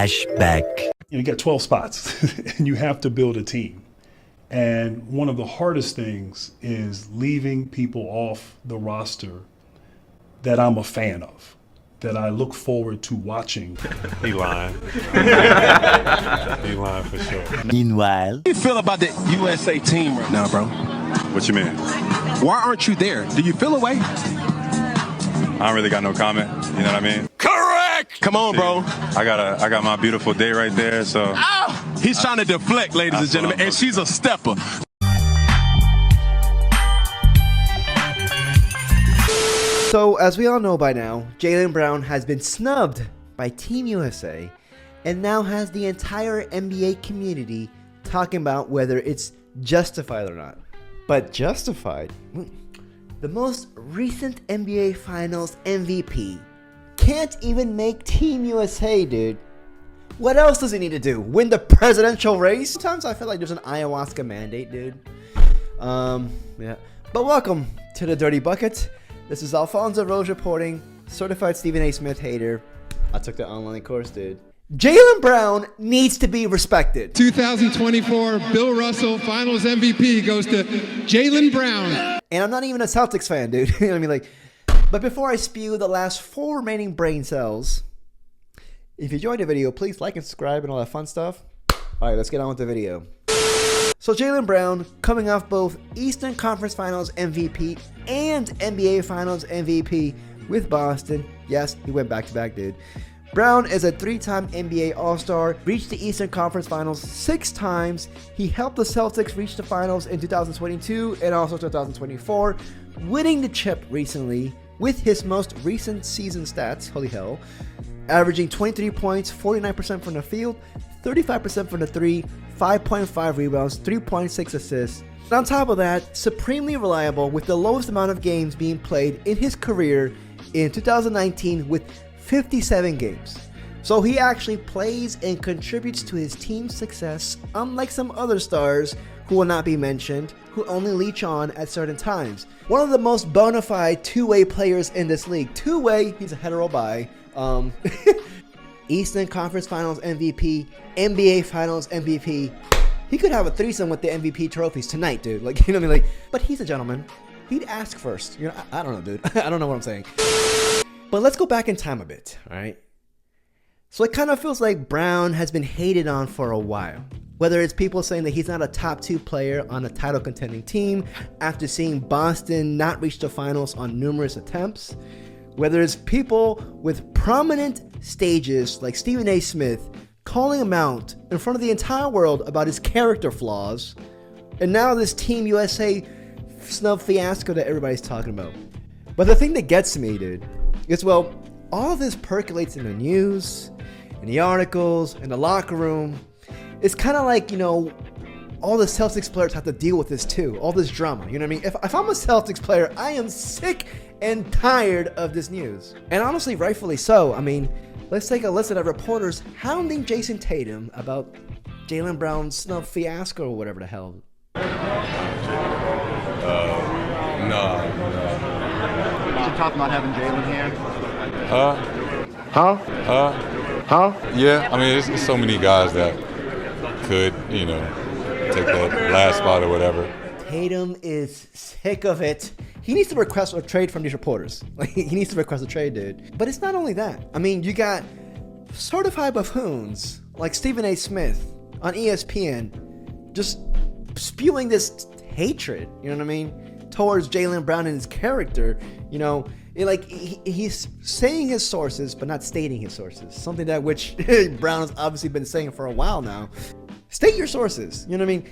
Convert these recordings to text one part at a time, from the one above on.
Flashback. You got 12 spots and you have to build a team. And one of the hardest things is leaving people off the roster that I'm a fan of, that I look forward to watching. He lying. He lying for sure. Meanwhile, How do you feel about the USA team right now, bro? What you mean? Why aren't you there? Do you feel away? I don't really got no comment. You know what I mean? Correct! Come on, bro. I got my beautiful day right there, so. Oh! He's trying to deflect, ladies and gentlemen, and she's a stepper. So, as we all know by now, Jaylen Brown has been snubbed by Team USA and now has the entire NBA community talking about whether it's justified or not. But justified? The most recent NBA Finals MVP can't even make Team USA, dude. What else does he need to do? Win the presidential race? Sometimes I feel like there's an ayahuasca mandate, dude. Yeah. But welcome to the Dirty Bucket. This is Alfonso Rose reporting, certified Stephen A. Smith hater. I took the online course, dude. Jaylen Brown needs to be respected. 2024 Bill Russell Finals MVP goes to Jaylen Brown. And I'm not even a Celtics fan, dude. You know what I mean? Like, but before I spew the last 4 remaining brain cells, if you enjoyed the video, please like and subscribe and all that fun stuff. All right, let's get on with the video. So Jaylen Brown, coming off both Eastern Conference Finals MVP and NBA Finals MVP with Boston. Yes, he went back-to-back, dude. Brown is a 3-time NBA All-Star, reached the Eastern Conference Finals 6 times. He helped the Celtics reach the finals in 2022 and also 2024, winning the chip recently with his most recent season stats, holy hell, averaging 23 points, 49% from the field, 35% from the 3, 5.5 rebounds, 3.6 assists. And on top of that, supremely reliable with the lowest amount of games being played in his career in 2019 with 57 games. So he actually plays and contributes to his team's success, unlike some other stars who will not be mentioned, who only leech on at certain times. One of the most bona fide two-way players in this league. Two-way, he's a hetero bi. Eastern Conference Finals MVP, NBA Finals MVP. He could have a threesome with the MVP trophies tonight, dude. Like, you know what I mean? Like, but he's a gentleman. He'd ask first. You know, I don't know, dude. I don't know what I'm saying. But let's go back in time a bit, all right? So it kind of feels like Brown has been hated on for a while. Whether it's people saying that he's not a top 2 player on a title contending team after seeing Boston not reach the finals on numerous attempts. Whether it's people with prominent stages like Stephen A. Smith calling him out in front of the entire world about his character flaws. And now this Team USA snub fiasco that everybody's talking about. But the thing that gets me, dude, is, well, all of this percolates in the news, in the articles, in the locker room. It's kind of like, you know, all the Celtics players have to deal with this too, all this drama, you know what I mean? If I'm a Celtics player, I am sick and tired of this news. And honestly, rightfully so. I mean, let's take a listen at reporters hounding Jason Tatum about Jaylen Brown's snub fiasco or whatever the hell. No. You talking about having Jaylen here? Yeah, I mean, there's so many guys that could, you know, take that last spot or whatever. Tatum is sick of it. He needs to request a trade from these reporters. Like, he needs to request a trade, dude. But it's not only that. I mean, you got certified buffoons like Stephen A. Smith on ESPN just spewing this hatred, you know what I mean, towards Jaylen Brown and his character. You know, he's saying his sources, but not stating his sources. Something that which Brown has obviously been saying for a while now. State your sources. You know what I mean?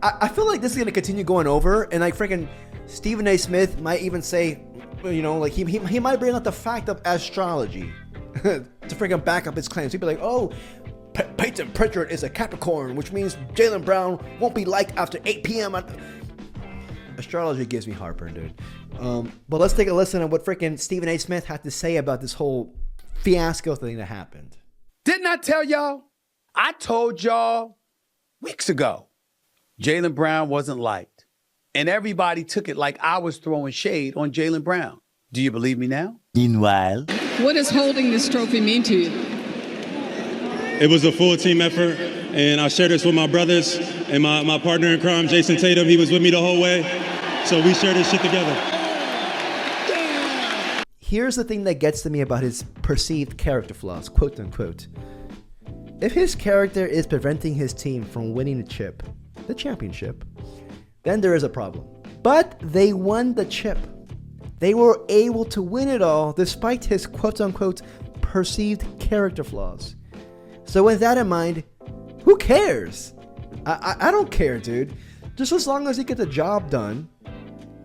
I feel like this is gonna continue going over, and like freaking Stephen A. Smith might even say, you know, like he might bring up the fact of astrology to freaking back up his claims. He'd be like, oh, Peyton Pritchard is a Capricorn, which means Jaylen Brown won't be liked after 8 p.m. Astrology gives me heartburn, dude. But let's take a listen to what freaking Stephen A. Smith had to say about this whole fiasco thing that happened. Didn't I tell y'all? I told y'all weeks ago, Jaylen Brown wasn't liked. And everybody took it like I was throwing shade on Jaylen Brown. Do you believe me now? Meanwhile, what does holding this trophy mean to you? It was a full team effort, and I share this with my brothers and my partner in crime, Jason Tatum. He was with me the whole way, so we share this shit together. Here's the thing that gets to me about his perceived character flaws, quote unquote. If his character is preventing his team from winning the championship, then there is a problem. But they won the chip. They were able to win it all despite his quote unquote perceived character flaws. So with that in mind, who cares? I don't care, dude. Just as long as he gets the job done,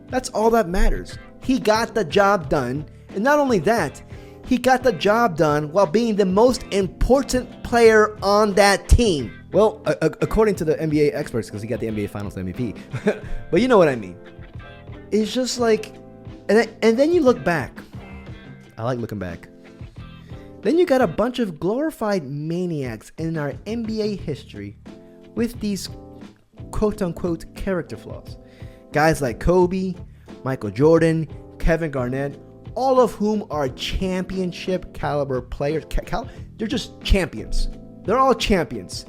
that's all that matters. He got the job done, and not only that, he got the job done while being the most important player on that team. Well, according to the NBA experts, because he got the NBA Finals MVP. But you know what I mean. It's just like, and then you look back. I like looking back. Then you got a bunch of glorified maniacs in our NBA history with these quote-unquote character flaws. Guys like Kobe, Michael Jordan, Kevin Garnett, all of whom are championship caliber players. They're just champions. They're all champions.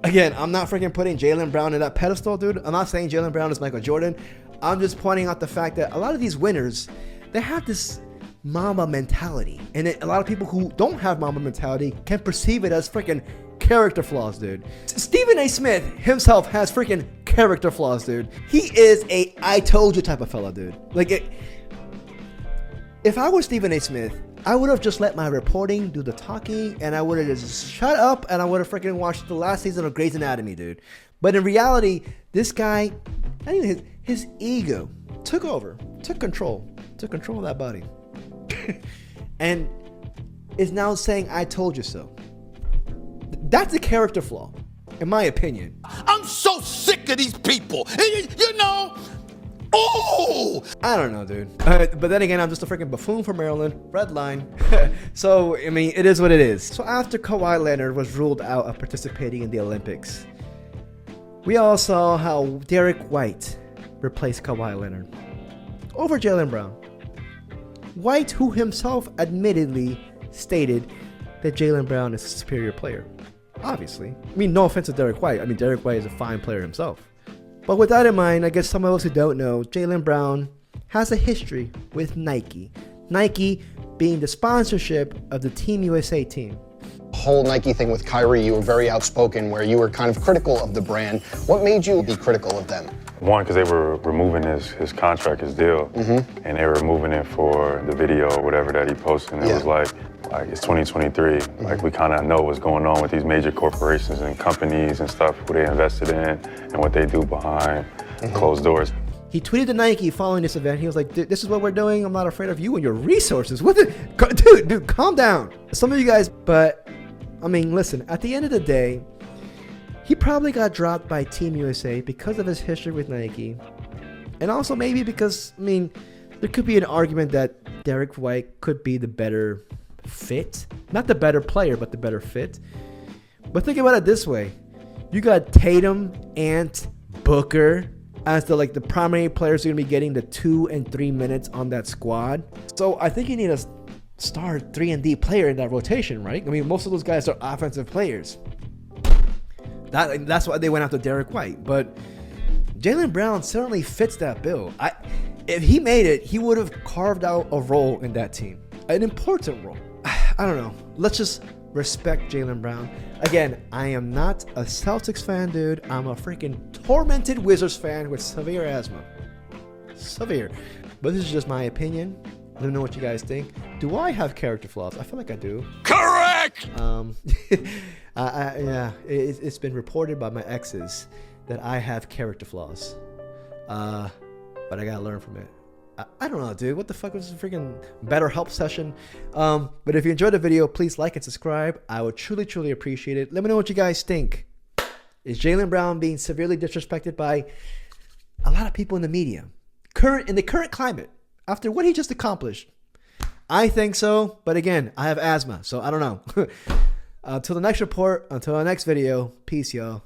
Again, I'm not freaking putting Jaylen Brown in that pedestal, dude. I'm not saying Jaylen Brown is Michael Jordan. I'm just pointing out the fact that a lot of these winners, they have this Mamba mentality. And a lot of people who don't have Mamba mentality can perceive it as freaking character flaws, dude. Stephen A. Smith himself has freaking character flaws, dude. He is a I told you type of fella, dude. If I was Stephen A. Smith, I would have just let my reporting do the talking, and I would have just shut up, and I would have freaking watched the last season of Grey's Anatomy, dude. But in reality, this guy, his ego took control of that body. And is now saying, I told you so. That's a character flaw, in my opinion. I'm so sick of these people. You know, oh! I don't know, dude. But then again, I'm just a freaking buffoon from Maryland. Red line. So, I mean, it is what it is. So after Kawhi Leonard was ruled out of participating in the Olympics, we all saw how Derek White replaced Kawhi Leonard over Jaylen Brown. White, who himself admittedly stated that Jaylen Brown is a superior player. Obviously. I mean, no offense to Derek White. I mean, Derek White is a fine player himself. But with that in mind, I guess some of us who don't know, Jaylen Brown has a history with Nike. Nike being the sponsorship of the Team USA team. Whole Nike thing with Kyrie, you were very outspoken where you were kind of critical of the brand. What made you be critical of them? One, because they were removing his contract, his deal, and they were removing it for the video or whatever that he posted. And it was like it's 2023. Like, we kind of know what's going on with these major corporations and companies and stuff, who they invested in and what they do behind closed doors. He tweeted to Nike following this event. He was like, this is what we're doing. I'm not afraid of you and your resources. What the, dude, calm down. Some of you guys, but I mean, listen, at the end of the day, he probably got dropped by Team USA because of his history with Nike. And also maybe because, I mean, there could be an argument that Derek White could be the better fit. Not the better player, but the better fit. But think about it this way. You got Tatum, Ant, Booker as the primary players who are going to be getting the 2 and 3 minutes on that squad. So I think you need a star 3-and-D player in that rotation, right? I mean, most of those guys are offensive players. That's why they went after Derek White. But Jaylen Brown certainly fits that bill. If he made it, he would have carved out a role in that team. An important role. I don't know. Let's just respect Jaylen Brown. Again, I am not a Celtics fan, dude. I'm a freaking tormented Wizards fan with severe asthma. Severe. But this is just my opinion. Let me know what you guys think. Do I have character flaws? I feel like I do. Correct! Yeah, it's been reported by my exes that I have character flaws. But I gotta learn from it. I don't know, dude. What the fuck was this freaking better help session? But if you enjoyed the video, please like and subscribe. I would truly, truly appreciate it. Let me know what you guys think. Is Jaylen Brown being severely disrespected by a lot of people in the media? In the current climate, after what he just accomplished? I think so. But again, I have asthma, so I don't know. Until the next report, until the next video, peace, y'all.